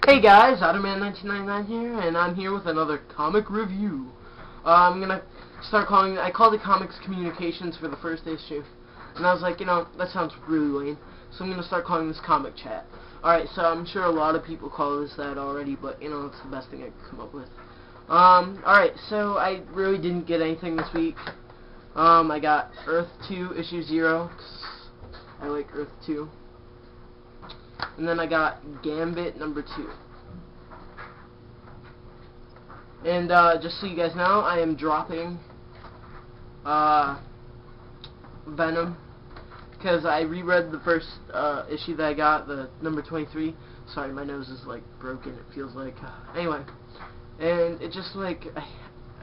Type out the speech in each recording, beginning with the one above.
Hey guys, Otterman1999 here, and I'm here with another comic review. I'm gonna start calling. I called it Comics Communications for the first issue, and I was like, that sounds really lame, so I'm gonna start calling this Comic Chat. Alright, so I'm sure a lot of people call this that already, but it's the best thing I could come up with. Alright, so I really didn't get anything this week. I got Earth 2 issue 0, 'cause I like Earth 2. And then I got Gambit number 2. And just so you guys know, I am dropping Venom, because I reread the first issue that I got, the number 23. Sorry, my nose is like broken, it feels like. Anyway, and it just like,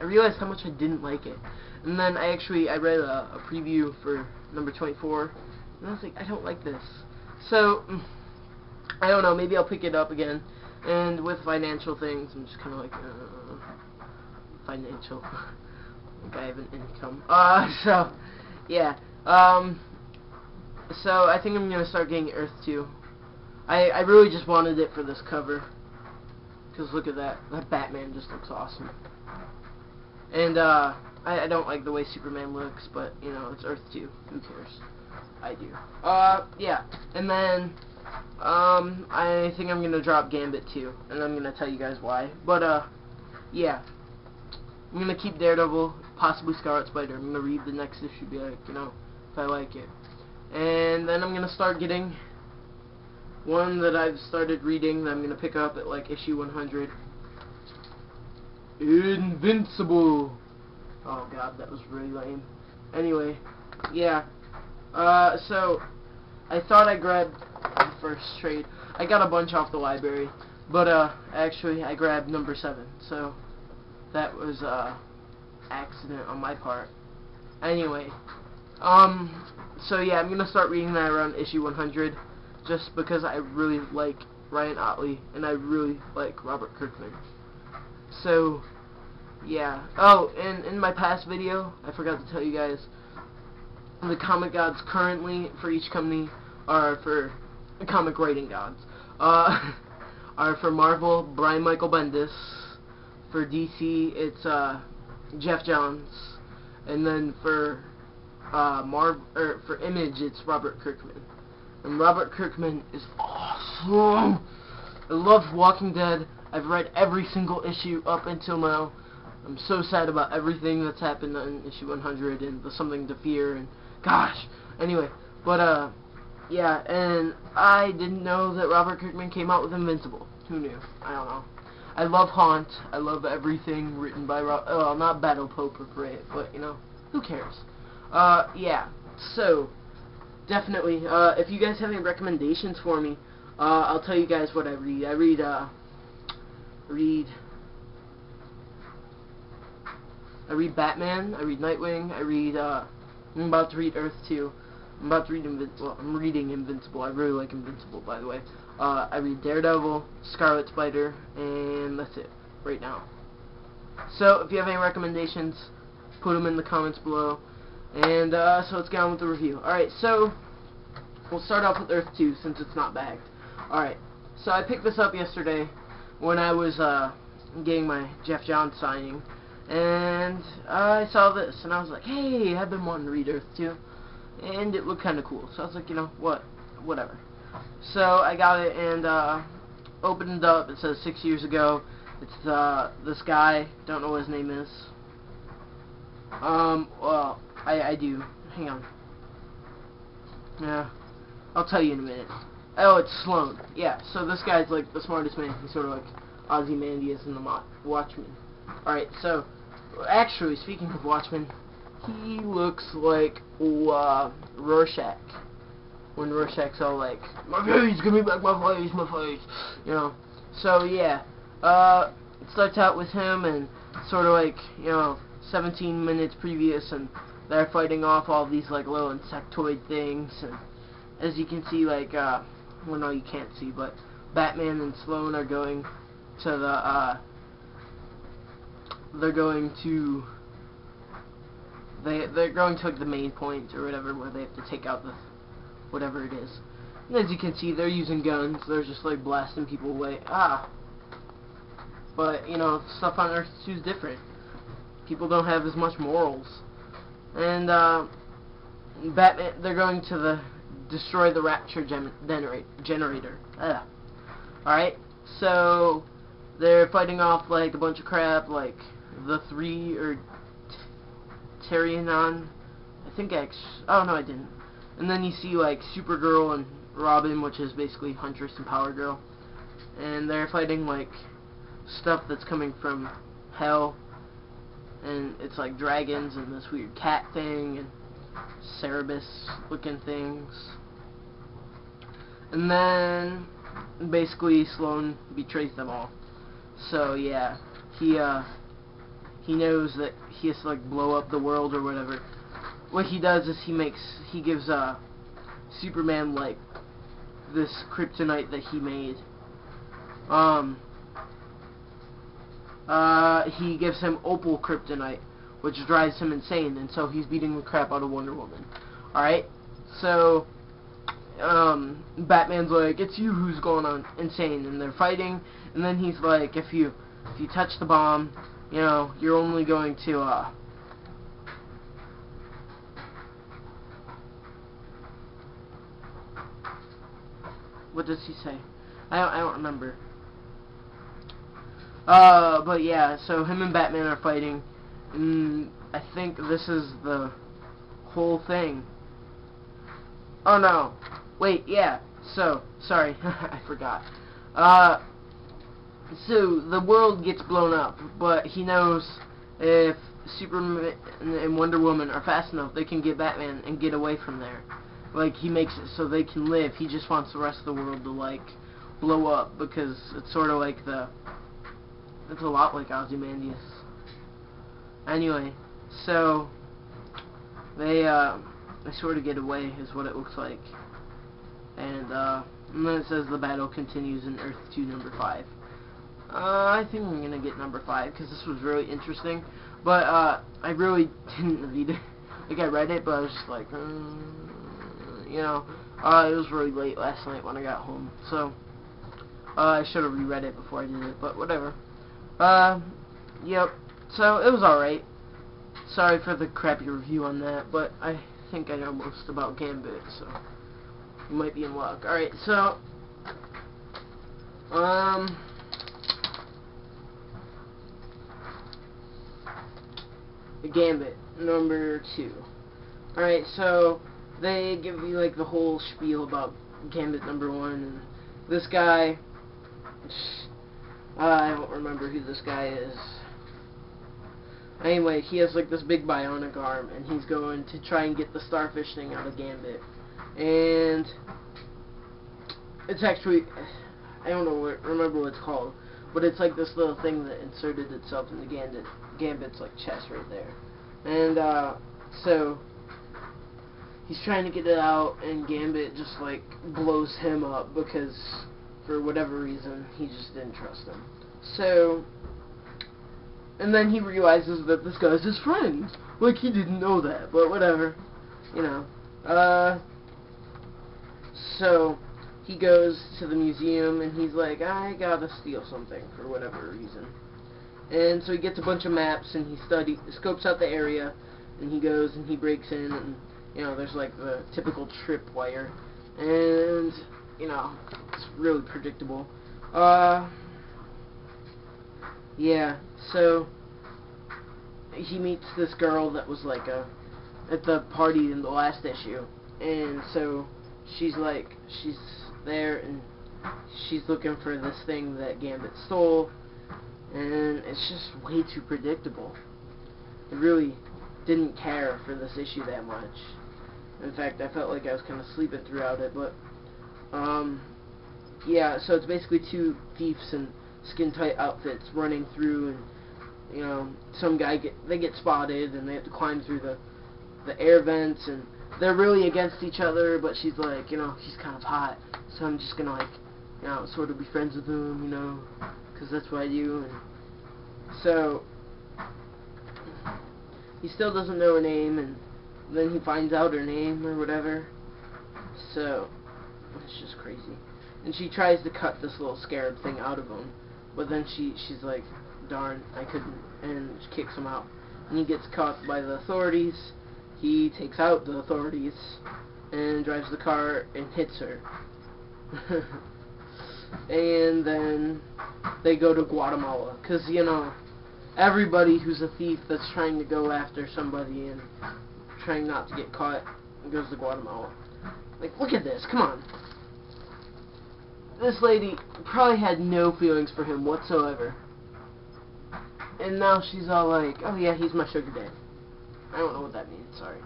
I realized how much I didn't like it. And then I read a preview for number 24, and I was like, I don't like this. So I don't know, maybe I'll pick it up again. And with financial things, I'm just kind of like, financial. Like I have an income. So, yeah. So I think I'm going to start getting Earth 2. I really just wanted it for this cover. Because look at that. That Batman just looks awesome. And, I don't like the way Superman looks, but, it's Earth 2. Who cares? I do. Yeah. And then I think I'm gonna drop Gambit too, and I'm gonna tell you guys why. But yeah, I'm gonna keep Daredevil, possibly Scarlet Spider. I'm gonna read the next issue, be like, if I like it, and then I'm gonna start getting one that I've started reading that I'm gonna pick up at like issue 100. Invincible. Oh god, that was really lame. Anyway, yeah. So I thought I grabbed the first trade. I got a bunch off the library, but actually I grabbed number 7, so that was accident on my part. Anyway, so yeah, I'm gonna start reading that around issue 100, just because I really like Ryan Ottley and I really like Robert Kirkman. So yeah. Oh, and in my past video, I forgot to tell you guys, the comic gods currently for each company are for comic writing gods. Are for Marvel, Brian Michael Bendis. For DC, it's Geoff Johns, and then for for Image, it's Robert Kirkman. And Robert Kirkman is awesome. I love Walking Dead. I've read every single issue up until now. I'm so sad about everything that's happened in issue 100 and the Something to Fear and gosh. Anyway, but yeah, and I didn't know that Robert Kirkman came out with Invincible. Who knew? I don't know. I love Haunt. I love everything written by not Battle Pope or Parade, but who cares? Yeah. So definitely, if you guys have any recommendations for me, I'll tell you guys what I read. I read Batman. I read Nightwing. I read I'm about to read Earth 2. I'm about to read I'm reading Invincible. I really like Invincible, by the way. I read Daredevil, Scarlet Spider, and that's it right now. So if you have any recommendations, put them in the comments below. And so let's get on with the review. Alright, so we'll start off with Earth 2 since it's not bagged. Alright, so I picked this up yesterday when I was getting my Geoff Johns signing. And I saw this, and I was like, hey, I've been wanting to read Earth 2. And it looked kind of cool. So I was like, whatever. So I got it and opened it up. It says 6 years ago. It's this guy. Don't know what his name is. Well, I do. Hang on. Yeah, I'll tell you in a minute. Oh, it's Sloan. Yeah. So this guy's like the smartest man. He's sort of like Ozymandias in the Watchmen. Alright, so actually, speaking of Watchmen, he looks like Rorschach. When Rorschach's all like, my face, give me back my face. So yeah, it starts out with him and sort of like, 17 minutes previous, and they're fighting off all these like little insectoid things, and as you can see, like, well, no, you can't see, but Batman and Sloan are going to the, they're going to like the main point or whatever, where they have to take out the whatever it is. As you can see, they're using guns. They're just like blasting people away. But you know, stuff on Earth 2 is different. People don't have as much morals. And Batman, they're going to destroy the Rapture generator. Alright, so they're fighting off like a bunch of crap, like the three or Terrianon. I think oh no, I didn't. And then you see like Supergirl and Robin, which is basically Huntress and Power Girl, and they're fighting like stuff that's coming from hell, and it's like dragons and this weird cat thing and Cerebus looking things. And then basically Sloan betrays them all. So yeah, he knows that he has to like blow up the world or whatever. What he does is he gives Superman like this kryptonite that he made. He gives him opal kryptonite, which drives him insane, and so he's beating the crap out of Wonder Woman. Alright? So Batman's like, it's you who's going on insane, and they're fighting, and then he's like, if you touch the bomb, you know, you're only going to what does he say? I don't remember. But yeah, so him and Batman are fighting, and I think this is the whole thing. Oh no, wait, yeah, so, sorry, I forgot. So, the world gets blown up, but he knows if Superman and Wonder Woman are fast enough, they can get Batman and get away from there. Like, he makes it so they can live. He just wants the rest of the world to, like, blow up, because it's sort of like it's a lot like Ozymandias. Anyway, so, they sort of get away, is what it looks like. And then it says the battle continues in Earth 2 number 5. I think I'm going to get number 5, because this was really interesting. But, I really didn't read it. Like, I read it, but I was just like, you know, it was really late last night when I got home. So, I should have reread it before I did it, but whatever. Yep. So, it was alright. Sorry for the crappy review on that, but I think I know most about Gambit, so you might be in luck. Alright, so, Gambit, number 2. Alright, so, they give you, like, the whole spiel about Gambit number 1, and this guy, I don't remember who this guy is. Anyway, he has, like, this big bionic arm, and he's going to try and get the starfish thing out of Gambit. And it's actually, I don't know remember what it's called, but it's like this little thing that inserted itself into Gambit's like chest right there. And so he's trying to get it out, and Gambit just like blows him up because for whatever reason he just didn't trust him. So, and then he realizes that this guy's his friend. Like, he didn't know that, but whatever, you know. So he goes to the museum, and he's like, I gotta steal something for whatever reason. And so he gets a bunch of maps, and he scopes out the area, and he goes and he breaks in, and you know, there's like the typical tripwire, and you know, it's really predictable. Yeah, so he meets this girl that was like at the party in the last issue, and so she's there, and she's looking for this thing that Gambit stole, and it's just way too predictable. I really didn't care for this issue that much. In fact, I felt like I was kind of sleeping throughout it, but yeah, so it's basically two thieves in skin-tight outfits running through, and you know, some guy they get spotted, and they have to climb through the air vents, and they're really against each other, but she's like, you know, he's kind of hot, so I'm just gonna, like, you know, sort of be friends with him, you know, because that's what I do. And so he still doesn't know her name, and then he finds out her name or whatever. So It's just crazy. And she tries to cut this little scarab thing out of him, but then she's like, darn, I couldn't, and she kicks him out. And he gets caught by the authorities. He takes out the authorities and drives the car and hits her. And then they go to Guatemala, because, you know, everybody who's a thief that's trying to go after somebody and trying not to get caught goes to Guatemala. Like, look at this, come on. This lady probably had no feelings for him whatsoever. And now she's all like, oh yeah, he's my sugar daddy. I don't know what that means, sorry.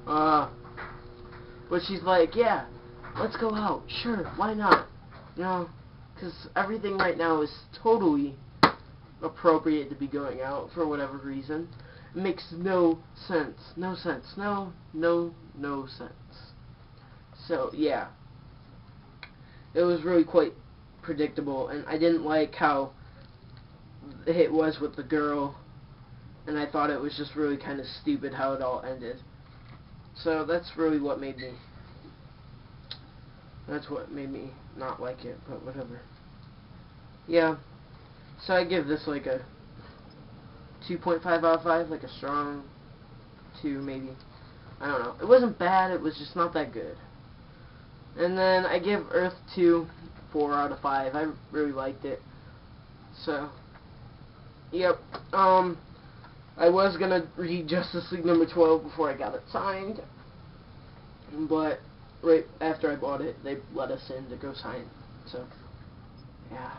But she's like, yeah, let's go out. Sure, why not? You know, because everything right now is totally appropriate to be going out for whatever reason. It makes no sense. No sense. No sense. So, yeah. It was really quite predictable, and I didn't like how it was with the girl, and I thought it was just really kind of stupid how it all ended. So that's really what made me, not like it, but whatever. Yeah, so I give this like a 2.5 out of 5, like a strong 2 maybe. I don't know. It wasn't bad, it was just not that good. And then I give Earth 2 4 out of 5. I really liked it. So, yep. I was gonna read Justice League number 12 before I got it signed, but right after I bought it, they let us in to go sign. So, yeah.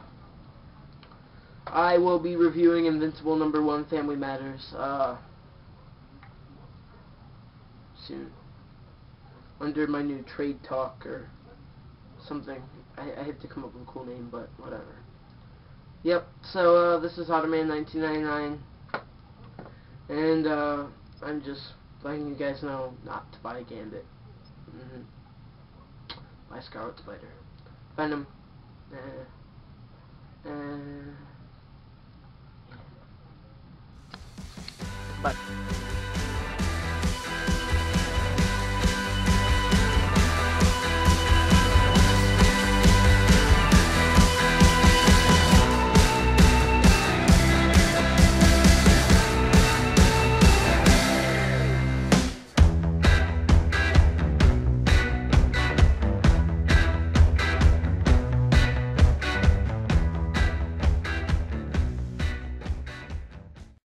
I will be reviewing Invincible number 1, Family Matters, soon. Under my new Trade Talk or something. I have to come up with a cool name, but whatever. Yep, so this is Otterman 1999, and I'm just letting you guys know not to buy Gambit. Buy Scarlet Spider. Venom. Bye.